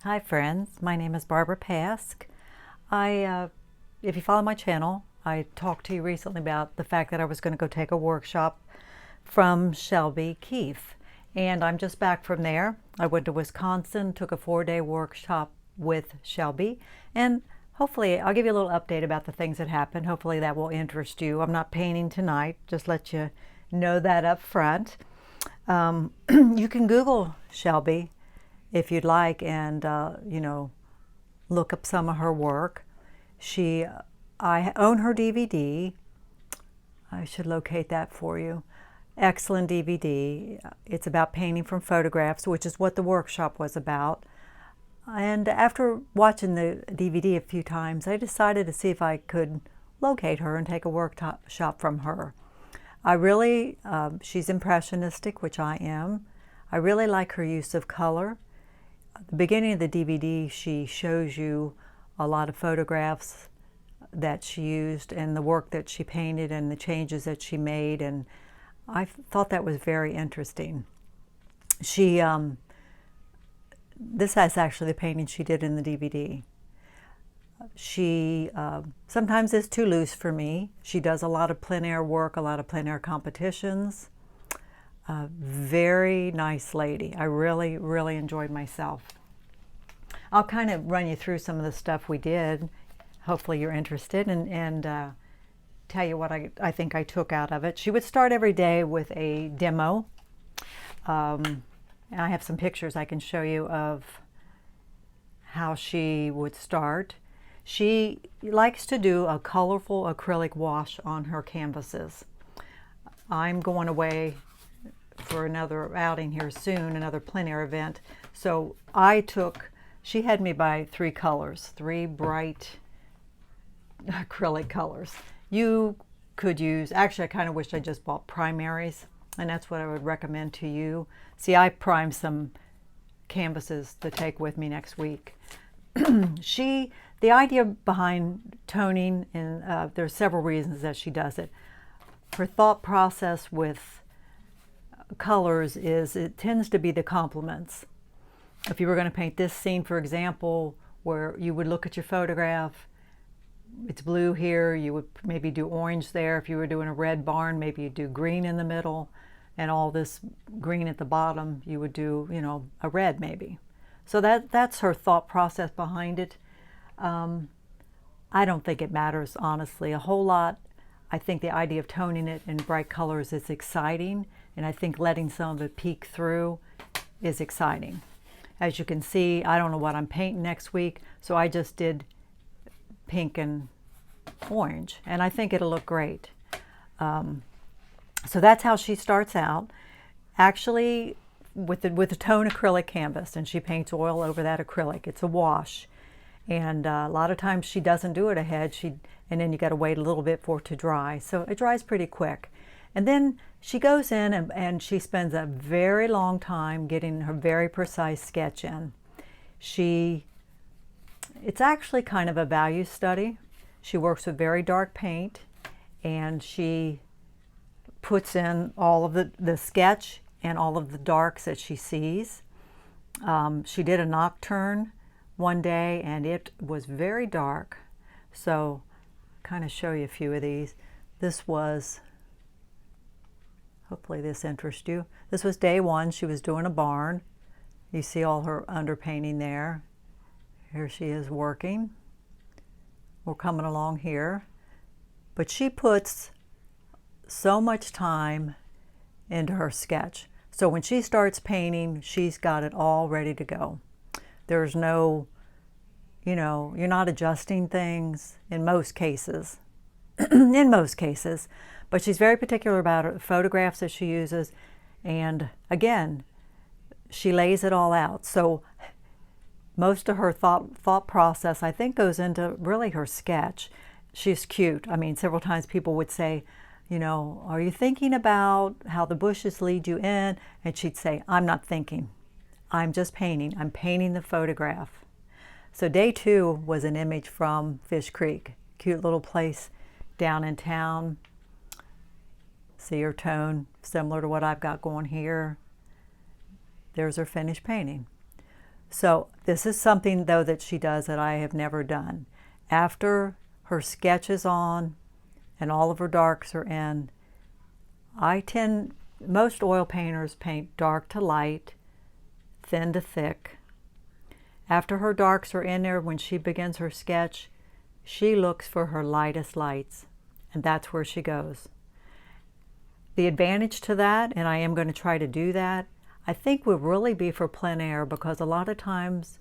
Hi friends, my name is Barbara Pask. If you follow my channel, I talked to you recently about the fact that I was going to go take a workshop from Shelby Keefe, and I'm just back from there. I went to Wisconsin, took a 4-day workshop with Shelby, and hopefully I'll give you a little update about the things that happened. Hopefully that will interest you. I'm not painting tonight, just let you know that up front. You can Google Shelby if you'd like, and look up some of her work. I own her DVD. I should locate that for you. Excellent DVD. It's about painting from photographs, which is what the workshop was about. And after watching the DVD a few times, I decided to see if I could locate her and take a workshop from her. She's impressionistic, which I am. I really like her use of color. At the beginning of the DVD, she shows you a lot of photographs that she used and the work that she painted and the changes that she made, and I thought that was very interesting. This is actually the painting she did in the DVD. She sometimes is too loose for me. She does a lot of plein air work, a lot of plein air competitions. Very nice lady. I really, really enjoyed myself. I'll kind of run you through some of the stuff we did. Hopefully you're interested, and tell you what I think I took out of it. She would start every day with a demo. And I have some pictures I can show you of how she would start. She likes to do a colorful acrylic wash on her canvases. I'm going away for another outing here soon, another plein air event. So she had me buy 3 colors, 3 bright acrylic colors. You could use, actually I kind of wish I just bought primaries, and that's what I would recommend to you. See, I primed some canvases to take with me next week. The idea behind toning, and there's several reasons that she does it. Her thought process with colors is it tends to be the complements. If you were going to paint this scene, for example, where you would look at your photograph, it's blue here, you would maybe do orange there. If you were doing a red barn, maybe you'd do green in the middle, and all this green at the bottom, you would do, a red maybe. So that's her thought process behind it. I don't think it matters, honestly, a whole lot. I think the idea of toning it in bright colors is exciting, and I think letting some of it peek through is exciting. As you can see, I don't know what I'm painting next week, so I just did pink and orange, and I think it'll look great. So that's how she starts out, actually with a tone acrylic canvas, and she paints oil over that acrylic. It's a wash, and a lot of times she doesn't do it ahead, and then you got to wait a little bit for it to dry. So it dries pretty quick. And then she goes in and she spends a very long time getting her very precise sketch in. It's actually kind of a value study. She works with very dark paint, and she puts in all of the sketch and all of the darks that she sees. She did a nocturne one day, and it was very dark. So kind of show you a few of these. Hopefully this interests you. This was day 1. She was doing a barn. You see all her underpainting there. Here she is working. We're coming along here. But she puts so much time into her sketch. So when she starts painting, she's got it all ready to go. There's no, you're not adjusting things in most cases. In most cases. But she's very particular about her photographs that she uses. And again, she lays it all out. So most of her thought process, I think, goes into really her sketch. She's cute. I mean, several times people would say, are you thinking about how the bushes lead you in? And she'd say, I'm not thinking. I'm just painting. I'm painting the photograph. So day 2 was an image from Fish Creek. Cute little place down in town. See her tone, similar to what I've got going here. There's her finished painting. So this is something though that she does that I have never done. After her sketch is on and all of her darks are in, most oil painters paint dark to light, thin to thick. After her darks are in there, when she begins her sketch, she looks for her lightest lights, and that's where she goes. The advantage to that, and I am going to try to do that, I think would really be for plein air, because a lot of times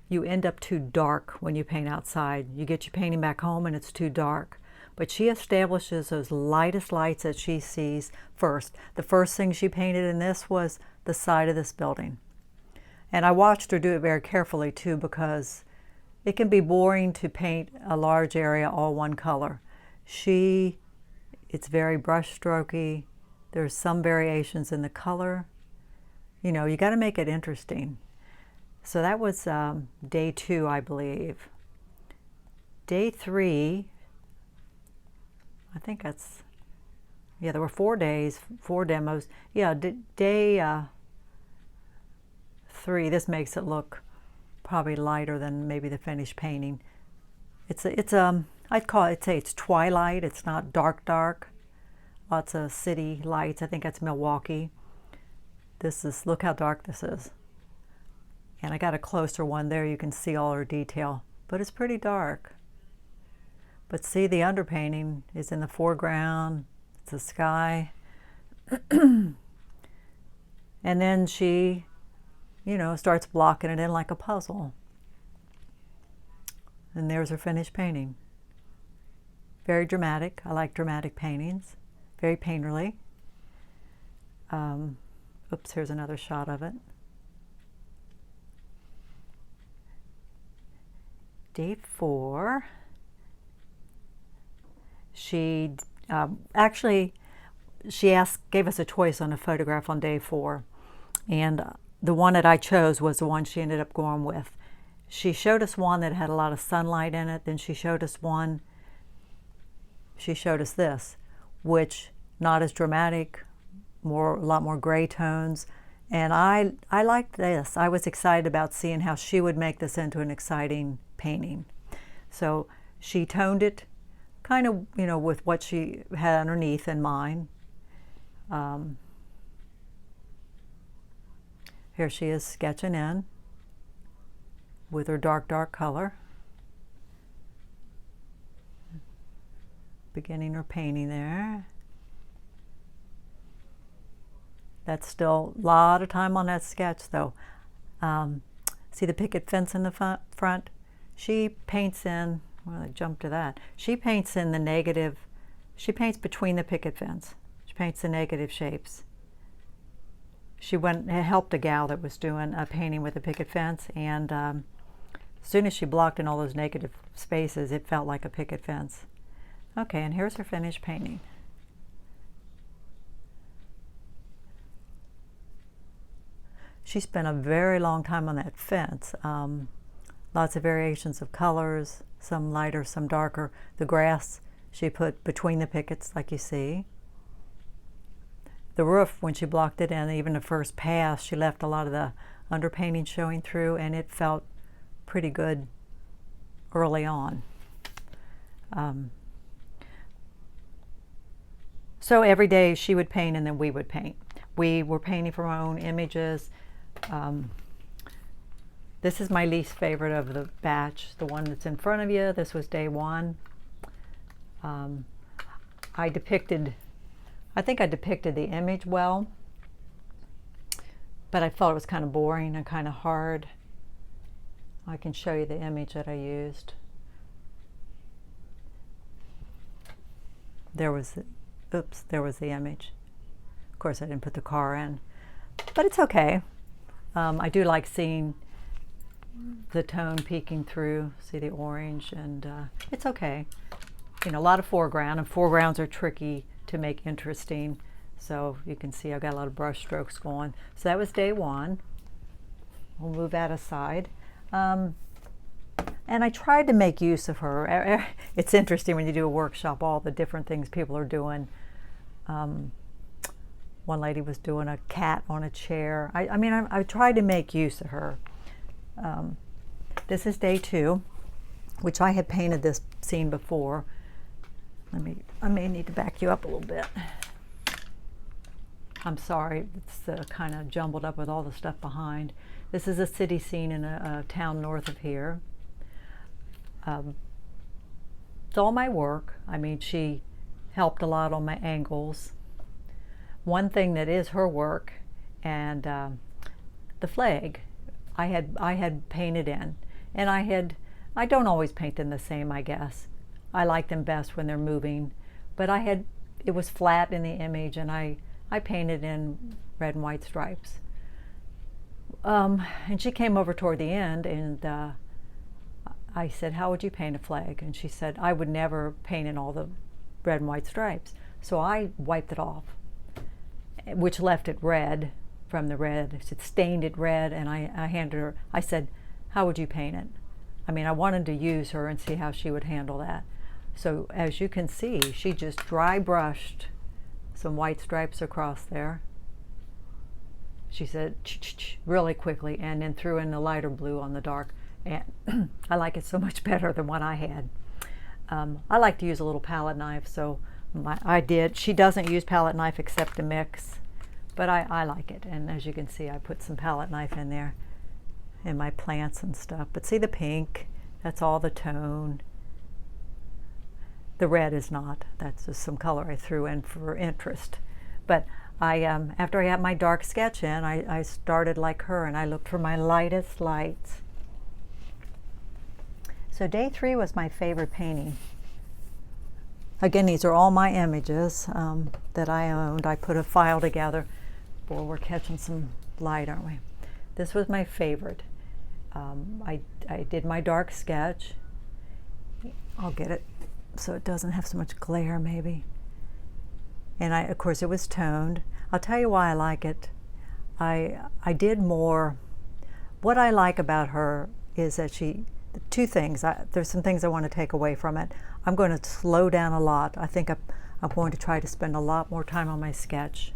you end up too dark when you paint outside. You get your painting back home and it's too dark. But she establishes those lightest lights that she sees first. The first thing she painted in this was the side of this building. And I watched her do it very carefully too, because it can be boring to paint a large area all one color. It's very brush strokey. There's some variations in the color. You know, you got to make it interesting. So that was day 2, I believe. Day 3, I think that's, yeah, there were 4 days, 4 demos. Yeah, day 3, this makes it look probably lighter than maybe the finished painting. I'd say it's twilight. It's not dark, dark. Lots of city lights. I think that's Milwaukee. Look how dark this is. And I got a closer one there. You can see all her detail, but it's pretty dark. But see, the underpainting is in the foreground. It's the sky. And then she, starts blocking it in like a puzzle. And there's her finished painting. Very dramatic. I like dramatic paintings. Very painterly. Oops, here's another shot of it. Day 4. She gave us a choice on a photograph on day 4, and the one that I chose was the one she ended up going with. She showed us one that had a lot of sunlight in it. Then she showed us this, which not as dramatic, a lot more gray tones. And I liked this. I was excited about seeing how she would make this into an exciting painting. So she toned it kind of, with what she had underneath in mind. Here she is sketching in with her dark, dark color. Beginning her painting there. That's still a lot of time on that sketch though. See the picket fence in the front? She paints in, well, I jumped to that. She paints in the negative, she paints between the picket fence. She paints the negative shapes. She helped a gal that was doing a painting with a picket fence, and as soon as she blocked in all those negative spaces, it felt like a picket fence. Okay, and here's her finished painting. She spent a very long time on that fence. Lots of variations of colors, some lighter, some darker. The grass she put between the pickets, like you see. The roof, when she blocked it in, even the first pass, she left a lot of the underpainting showing through, and it felt pretty good early on. So every day she would paint and then we would paint. We were painting from our own images. This is my least favorite of the batch, the one that's in front of you. This was day 1. I think I depicted the image well, but I felt it was kind of boring and kind of hard. I can show you the image that I used. There was the image. Of course, I didn't put the car in, but it's okay. I do like seeing the tone peeking through, see the orange, and it's okay. A lot of foreground, and foregrounds are tricky to make interesting. So you can see I've got a lot of brush strokes going. So that was day 1. We'll move that aside. And I tried to make use of her. It's interesting when you do a workshop, all the different things people are doing. One lady was doing a cat on a chair. I tried to make use of her. This is day 2, which I had painted this scene before. I may need to back you up a little bit. I'm sorry, it's kind of jumbled up with all the stuff behind. This is a city scene in a town north of here. It's all my work. I mean, she helped a lot on my angles. One thing that is her work, and the flag, I had painted in, and I don't always paint them the same, I guess. I like them best when they're moving, but it was flat in the image, and I painted in red and white stripes. And she came over toward the end, and I said, how would you paint a flag? And she said, I would never paint in all the red and white stripes. So I wiped it off, which left it red from the red. It stained it red, and I handed her, I said, how would you paint it? I mean, I wanted to use her and see how she would handle that. So as you can see, she just dry brushed some white stripes across there. She said, really quickly, and then threw in the lighter blue on the dark. And I like it so much better than what I had. I like to use a little palette knife, so I did. She doesn't use palette knife except to mix, but I like it. And as you can see, I put some palette knife in there in my plants and stuff. But see the pink? That's all the tone. The red is not. That's just some color I threw in for interest. But after I had my dark sketch in, I started like her, and I looked for my lightest lights. So day 3 was my favorite painting. Again, these are all my images that I owned. I put a file together. Boy, we're catching some light, aren't we? This was my favorite. I did my dark sketch. I'll get it so it doesn't have so much glare, maybe. And of course, it was toned. I'll tell you why I like it. I did more. What I like about her is that two things. There's some things I want to take away from it. I'm going to slow down a lot. I think I'm going to try to spend a lot more time on my sketch.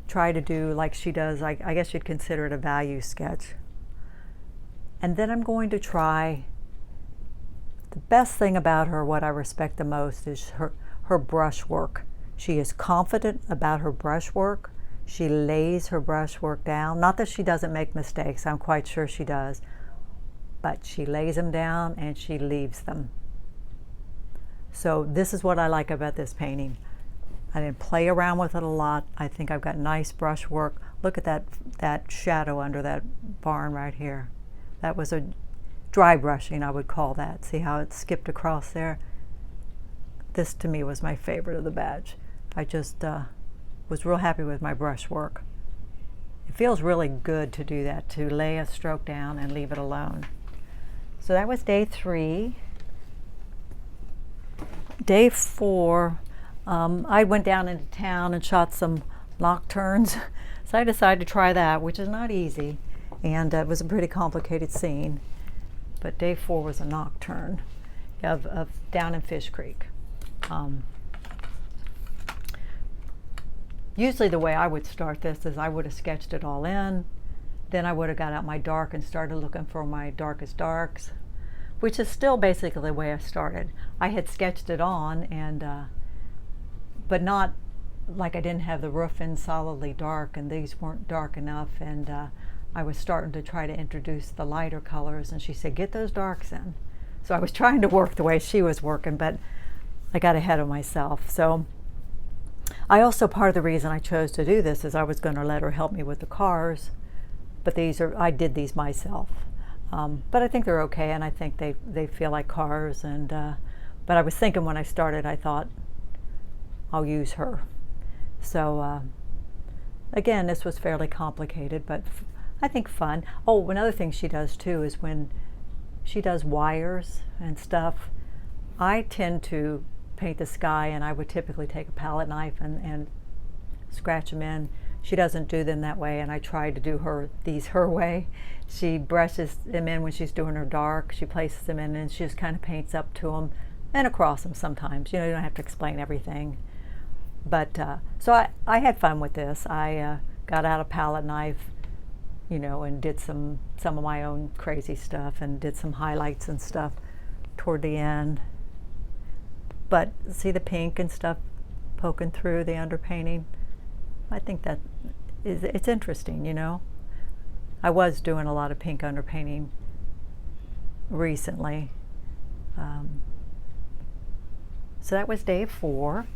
Try to do like she does. I guess you'd consider it a value sketch. And then I'm going to try. The best thing about her, what I respect the most, is her brush work. She is confident about her brush work. She lays her brush work down. Not that she doesn't make mistakes. I'm quite sure she does. But she lays them down and she leaves them. So this is what I like about this painting. I didn't play around with it a lot. I think I've got nice brush work. Look at that shadow under that barn right here. That was a dry brushing, I would call that. See how it skipped across there? This to me was my favorite of the batch. I just was real happy with my brush work. It feels really good to do that, to lay a stroke down and leave it alone. So that was day 3. Day 4, I went down into town and shot some nocturnes. So I decided to try that, which is not easy. And it was a pretty complicated scene. But day 4 was a nocturne of down in Fish Creek. Usually the way I would start this is I would have sketched it all in. Then I would have got out my dark and started looking for my darkest darks, which is still basically the way I started. I had sketched it on, but not like I didn't have the roof in solidly dark, and these weren't dark enough, and I was starting to try to introduce the lighter colors, and she said, get those darks in. So I was trying to work the way she was working, but I got ahead of myself. So I also, part of the reason I chose to do this is I was going to let her help me with the cars. But I did these myself. But I think they're okay, and I think they feel like cars. But I was thinking when I started, I thought, I'll use her. So again, this was fairly complicated, but I think fun. Oh, another thing she does too is when she does wires and stuff, I tend to paint the sky, and I would typically take a palette knife and scratch them in. She doesn't do them that way, and I tried to do these her way. She brushes them in when she's doing her dark. She places them in, and she just kind of paints up to them and across them sometimes. You know, you don't have to explain everything. But so I had fun with this. I got out a palette knife, you know, and did some of my own crazy stuff and did some highlights and stuff toward the end. But see the pink and stuff poking through the underpainting? I think that it's interesting, you know. I was doing a lot of pink underpainting recently. So that was day 4.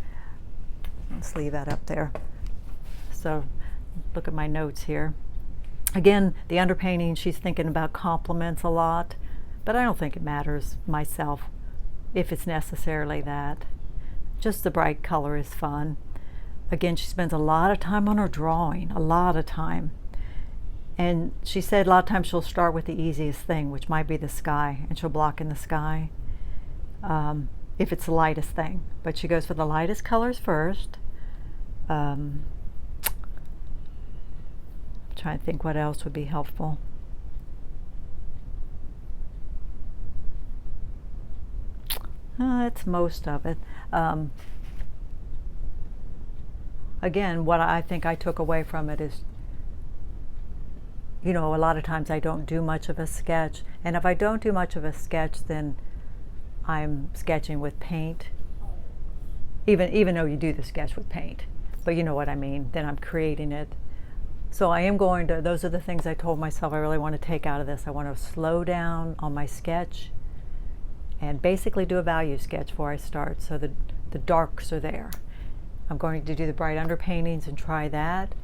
Let's leave that up there. So look at my notes here. Again, the underpainting, she's thinking about compliments a lot, but I don't think it matters myself if it's necessarily that. Just the bright color is fun. Again, she spends a lot of time on her drawing, a lot of time. And she said a lot of times she'll start with the easiest thing, which might be the sky, and she'll block in the sky if it's the lightest thing. But she goes for the lightest colors first. Trying to think what else would be helpful. That's most of it. Again, what I think I took away from it is, you know, a lot of times I don't do much of a sketch, and if I don't do much of a sketch, then I'm sketching with paint, even though you do the sketch with paint, but you know what I mean, then I'm creating it. So I am going to, those are the things I told myself I really want to take out of this. I want to slow down on my sketch and basically do a value sketch before I start, so the darks are there. I'm going to do the bright underpaintings and try that.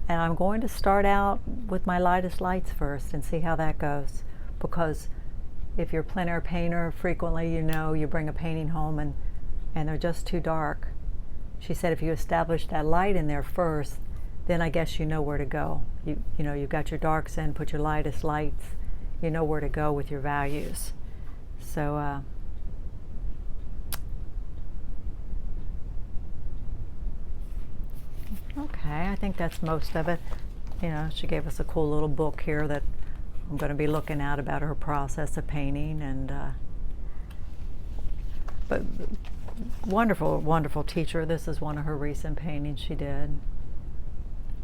And I'm going to start out with my lightest lights first and see how that goes. Because if you're a plein air painter, frequently, you know, you bring a painting home and they're just too dark. She said if you establish that light in there first, then I guess you know where to go. You know, you've got your darks in, put your lightest lights, you know where to go with your values. So, okay, I think that's most of it. You know, she gave us a cool little book here that I'm going to be looking at about her process of painting, and but wonderful, wonderful teacher. This is one of her recent paintings she did.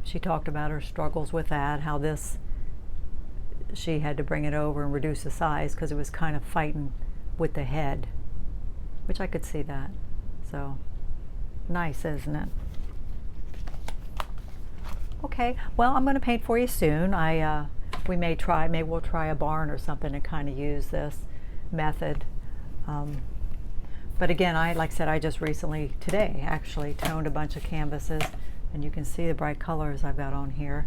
She talked about her struggles with that, how she had to bring it over and reduce the size because it was kind of fighting with the head, which I could see that. So nice, isn't it? Okay, well, I'm going to paint for you soon. Maybe we'll try a barn or something and kind of use this method. But again, like I said, I just recently, today actually, toned a bunch of canvases, and you can see the bright colors I've got on here.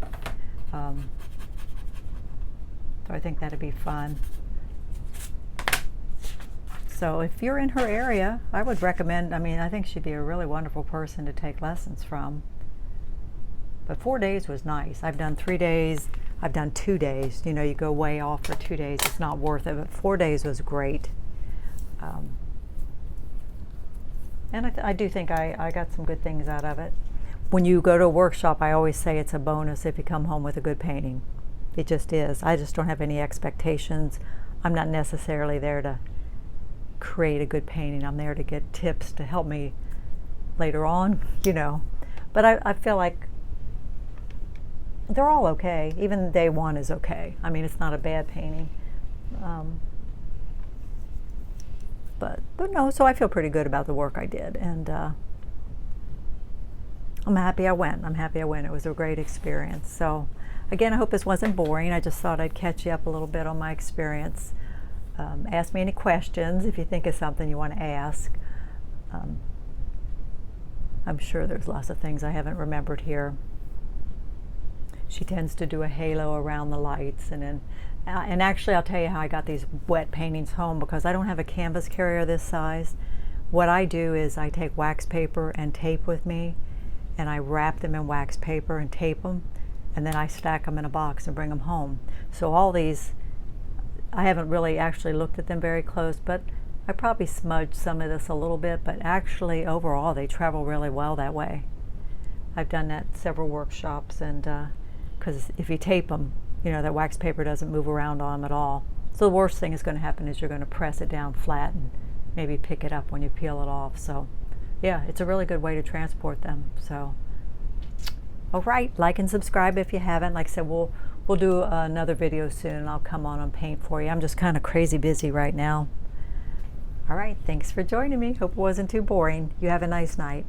So I think that'd be fun. So if you're in her area, I would recommend, I think she'd be a really wonderful person to take lessons from. But 4 days was nice. I've done 3 days. I've done 2 days. You know, you go way off for 2 days. It's not worth it. But 4 days was great. And I do think I got some good things out of it. When you go to a workshop, I always say it's a bonus if you come home with a good painting. It just is. I just don't have any expectations. I'm not necessarily there to create a good painting. I'm there to get tips to help me later on, you know. But I feel like they're all okay. Even day 1 is okay. I mean, it's not a bad painting. But no, so I feel pretty good about the work I did. And I'm happy I went. It was a great experience. So again, I hope this wasn't boring. I just thought I'd catch you up a little bit on my experience. Ask me any questions if you think of something you want to ask. I'm sure there's lots of things I haven't remembered here. She tends to do a halo around the lights, and actually I'll tell you how I got these wet paintings home, because I don't have a canvas carrier this size. What I do is I take wax paper and tape with me, and I wrap them in wax paper and tape them, and then I stack them in a box and bring them home. So all these, I haven't really actually looked at them very close, but I probably smudged some of this a little bit, but actually overall they travel really well that way. I've done that several workshops, and because if you tape them, you know, that wax paper doesn't move around on them at all. So the worst thing is going to happen is you're going to press it down flat and maybe pick it up when you peel it off. So yeah, it's a really good way to transport them. So all right, like and subscribe if you haven't. Like I said, we'll we'll do another video soon, and I'll come on and paint for you. I'm just kind of crazy busy right now. All right, thanks for joining me. Hope it wasn't too boring. You have a nice night.